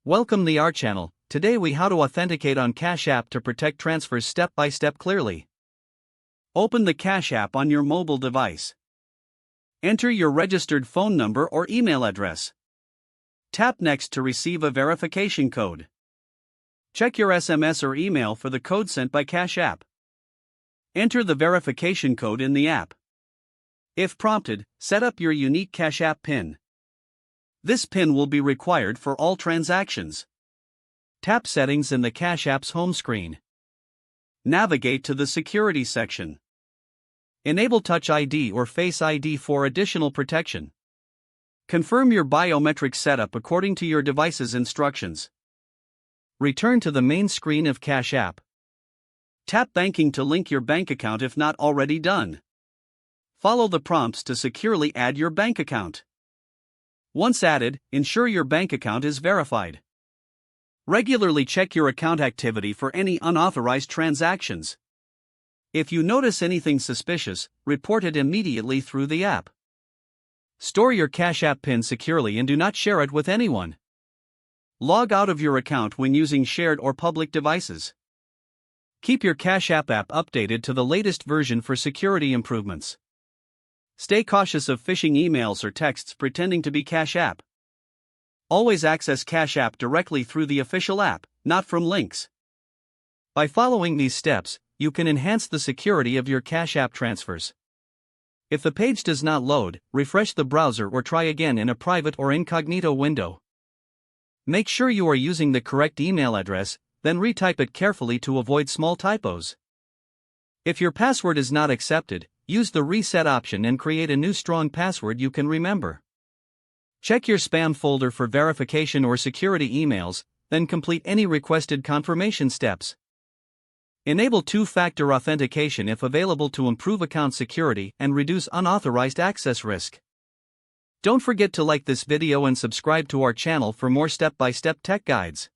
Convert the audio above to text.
Welcome to our channel. Today we how to authenticate on Cash App to protect transfers step by step clearly. Open the Cash App on your mobile device. Enter your registered phone number or email address. Tap Next to receive a verification code. Check your SMS or email for the code sent by Cash App. Enter the verification code in the app. If prompted, set up your unique Cash App PIN. This PIN will be required for all transactions. Tap Settings in the Cash App's home screen. Navigate to the Security section. Enable Touch ID or Face ID for additional protection. Confirm your biometric setup according to your device's instructions. Return to the main screen of Cash App. Tap Banking to link your bank account if not already done. Follow the prompts to securely add your bank account. Once added, ensure your bank account is verified. Regularly check your account activity for any unauthorized transactions. If you notice anything suspicious, report it immediately through the app. Store your Cash App PIN securely and do not share it with anyone. Log out of your account when using shared or public devices. Keep your Cash App updated to the latest version for security improvements. Stay cautious of phishing emails or texts pretending to be Cash App. Always access Cash App directly through the official app, not from links. By following these steps, you can enhance the security of your Cash App transfers. If the page does not load, refresh the browser or try again in a private or incognito window. Make sure you are using the correct email address, then retype it carefully to avoid small typos. If your password is not accepted, use the reset option and create a new strong password you can remember. Check your spam folder for verification or security emails, then complete any requested confirmation steps. Enable two-factor authentication if available to improve account security and reduce unauthorized access risk. Don't forget to like this video and subscribe to our channel for more step-by-step tech guides.